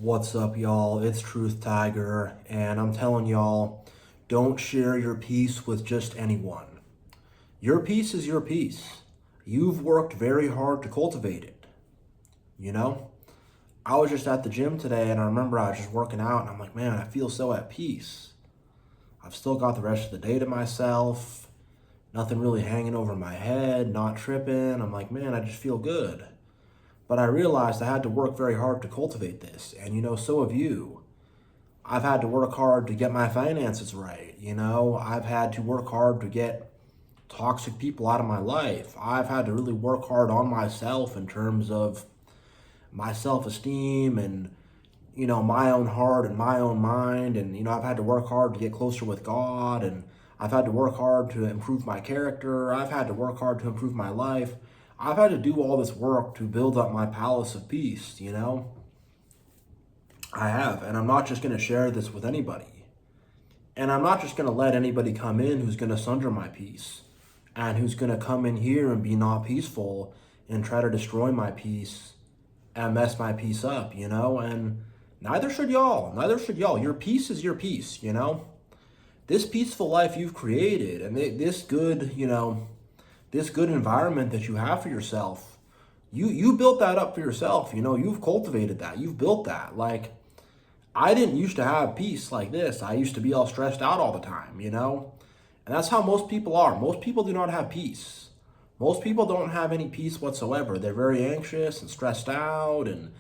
What's up, y'all? It's Truth Tiger, and I'm telling y'all, don't share your peace with just anyone. Your peace is your peace. You've worked very hard to cultivate it. You know? I was just at the gym today, and I remember I was just working out, and I'm like, man, I feel so at peace. I've still got the rest of the day to myself, nothing really hanging over my head, not tripping. I'm like, man, I just feel good. But I realized I had to work very hard to cultivate this, and so have you. I've had to work hard to get my finances right. I've had to work hard to get toxic people out of my life. I've had to really work hard on myself in terms of my self esteem and, my own heart and my own mind. And, I've had to work hard to get closer with God. And I've had to work hard to improve my character. I've had to work hard to improve my life. I've had to do all this work to build up my palace of peace. I have, and I'm not just going to share this with anybody. And I'm not just going to let anybody come in who's going to sunder my peace and who's going to come in here and be not peaceful and try to destroy my peace and mess my peace up. And neither should y'all. Neither should y'all. Your peace is your peace. This peaceful life you've created and this good environment that you have for yourself, you built that up for yourself. You've cultivated that. You've built that. Like, I didn't used to have peace like this. I used to be all stressed out all the time. And that's how most people are. Most people do not have peace. Most people don't have any peace whatsoever. They're very anxious and stressed out and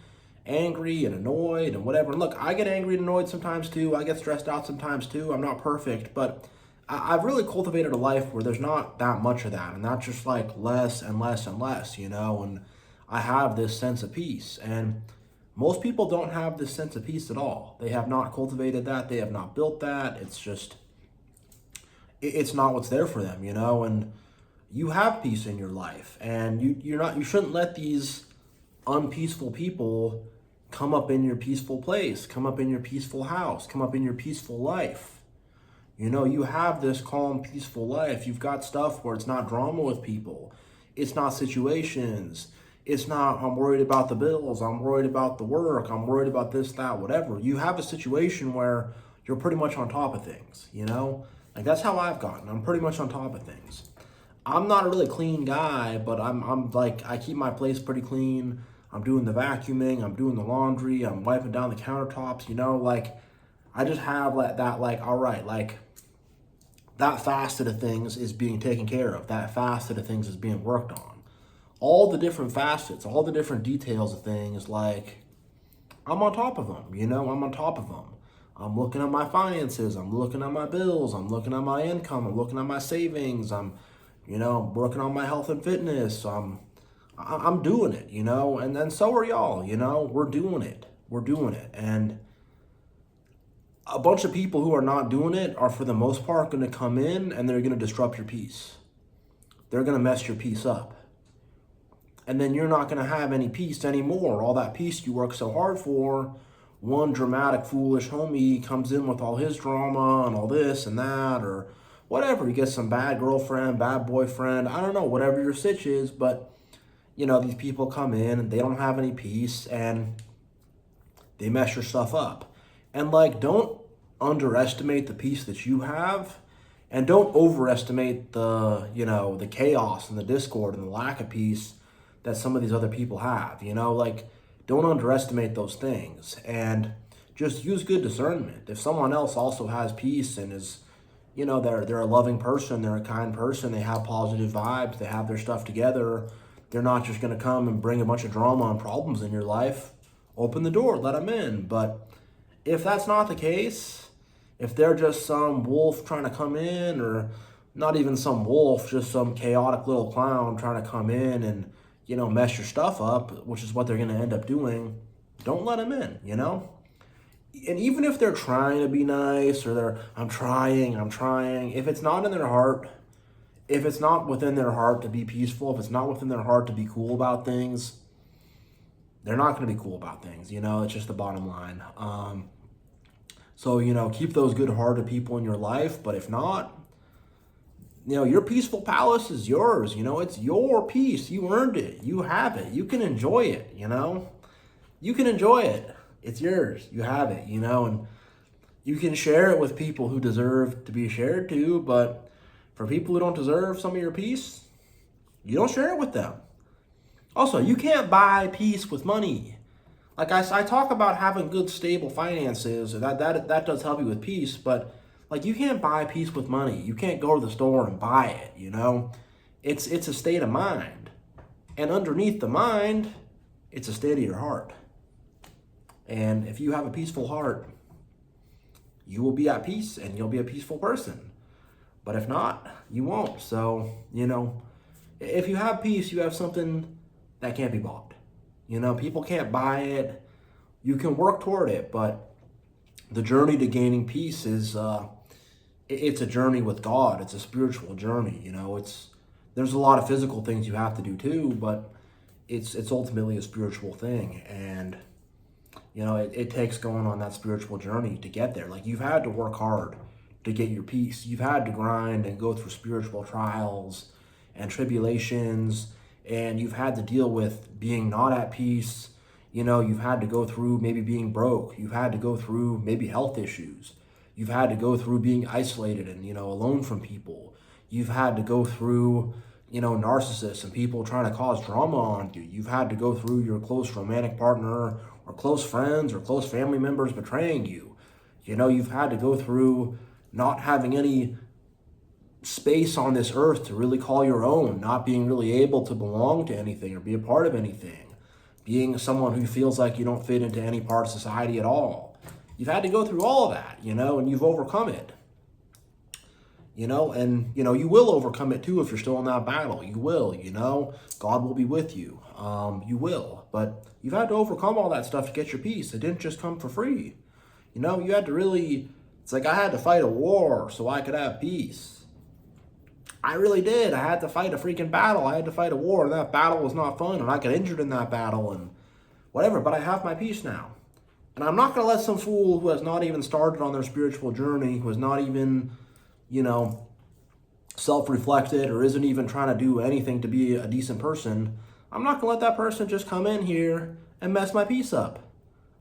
angry and annoyed and whatever. And look, I get angry and annoyed sometimes too. I get stressed out sometimes too. I'm not perfect, but I've really cultivated a life where there's not that much of that. And that's just like less and less and less. And I have this sense of peace. And most people don't have this sense of peace at all. They have not cultivated that. They have not built that. It's not what's there for them. And you have peace in your life, and you shouldn't let these unpeaceful people come up in your peaceful place, come up in your peaceful house, come up in your peaceful life. You have this calm, peaceful life. You've got stuff where it's not drama with people. It's not situations. It's not, I'm worried about the bills. I'm worried about the work. I'm worried about this, that, whatever. You have a situation where you're pretty much on top of things. Like, that's how I've gotten. I'm pretty much on top of things. I'm not a really clean guy, but I'm like, I keep my place pretty clean. I'm doing the vacuuming. I'm doing the laundry. I'm wiping down the countertops. Like, I just have that, like, all right, like, that facet of things is being taken care of. That facet of things is being worked on. All the different facets, all the different details of things, like, I'm on top of them. I'm on top of them. I'm looking at my finances. I'm looking at my bills. I'm looking at my income. I'm looking at my savings. I'm working on my health and fitness. I'm doing it. And then so are y'all. We're doing it. We're doing it. And a bunch of people who are not doing it are, for the most part, going to come in and they're going to disrupt your peace. They're going to mess your peace up. And then you're not going to have any peace anymore. All that peace you work so hard for, one dramatic, foolish homie comes in with all his drama and all this and that, or whatever. You get some bad girlfriend, bad boyfriend, I don't know, whatever your sitch is, but, these people come in and they don't have any peace and they mess your stuff up. And, like, don't underestimate the peace that you have, and don't overestimate the chaos and the discord and the lack of peace that some of these other people have. Like, don't underestimate those things, and just use good discernment. If someone else also has peace and is, they're a loving person, they're a kind person, they have positive vibes, they have their stuff together, they're not just going to come and bring a bunch of drama and problems in your life, open the door, let them in. But if that's not the case, if they're just some wolf trying to come in, or not even some wolf, just some chaotic little clown trying to come in and, mess your stuff up, which is what they're going to end up doing, don't let them in. And even if they're trying to be nice, or I'm trying, if it's not in their heart, if it's not within their heart to be peaceful, if it's not within their heart to be cool about things, they're not going to be cool about things. It's just the bottom line. So, keep those good-hearted people in your life. But if not, your peaceful palace is yours. It's your peace. You earned it. You have it. You can enjoy it. You can enjoy it. It's yours. You have it, and you can share it with people who deserve to be shared to, but for people who don't deserve some of your peace, you don't share it with them. Also, you can't buy peace with money. Like I talk about having good, stable finances, and that does help you with peace, but like you can't buy peace with money. You can't go to the store and buy it. It's a state of mind. And underneath the mind, it's a state of your heart. And if you have a peaceful heart, you will be at peace and you'll be a peaceful person. But if not, you won't. So, if you have peace, you have something that can't be bought. People can't buy it. You can work toward it, but the journey to gaining peace is it's a journey with God. It's a spiritual journey. There's a lot of physical things you have to do too, but it's ultimately a spiritual thing. And it takes going on that spiritual journey to get there. Like you've had to work hard to get your peace. You've had to grind and go through spiritual trials and tribulations, and you've had to deal with being not at peace. You've had to go through maybe being broke. You've had to go through maybe health issues. You've had to go through being isolated and, alone from people. You've had to go through, narcissists and people trying to cause drama on you. You've had to go through your close romantic partner or close friends or close family members betraying you. You've had to go through not having any space on this earth to really call your own, not being really able to belong to anything or be a part of anything, being someone who feels like you don't fit into any part of society at all. You've had to go through all of that, and you've overcome it. And you will overcome it too if you're still in that battle. You will, God will be with you. You will. But you've had to overcome all that stuff to get your peace. It didn't just come for free. You had to really, it's like I had to fight a war so I could have peace. I really did. I had to fight a freaking battle. I had to fight a war, and that battle was not fun, and I got injured in that battle and whatever, but I have my peace now. And I'm not going to let some fool who has not even started on their spiritual journey, who has not even, self-reflected or isn't even trying to do anything to be a decent person, I'm not going to let that person just come in here and mess my peace up.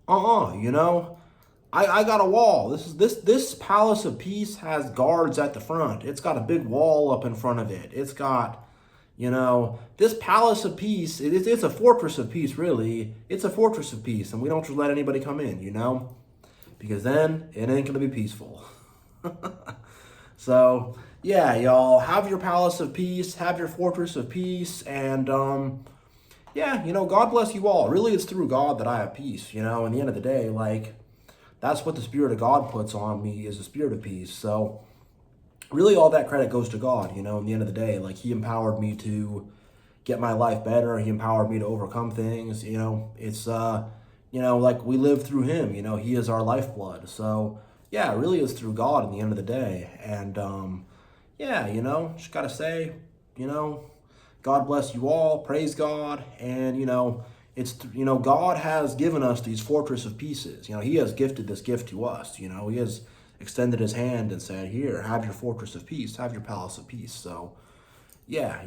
I got a wall. This palace of peace has guards at the front. It's got a big wall up in front of it. It's got, this palace of peace, it's a fortress of peace, really. It's a fortress of peace, and we don't just let anybody come in, because then it ain't going to be peaceful. So, yeah, y'all, have your palace of peace, have your fortress of peace, and, God bless you all. Really, it's through God that I have peace, in the end of the day, like, that's what the Spirit of God puts on me, is the spirit of peace. So really all that credit goes to God, in the end of the day. Like he empowered me to get my life better. He empowered me to overcome things. It's, like we live through him, he is our lifeblood. So yeah, it really is through God in the end of the day. And just got to say, God bless you all. Praise God. And, it's, God has given us these fortress of pieces. He has gifted this gift to us. He has extended his hand and said, here, have your fortress of peace, have your palace of peace. So, yeah,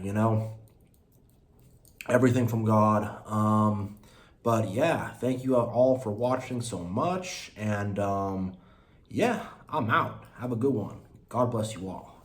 everything from God. But yeah, thank you all for watching so much. And I'm out. Have a good one. God bless you all.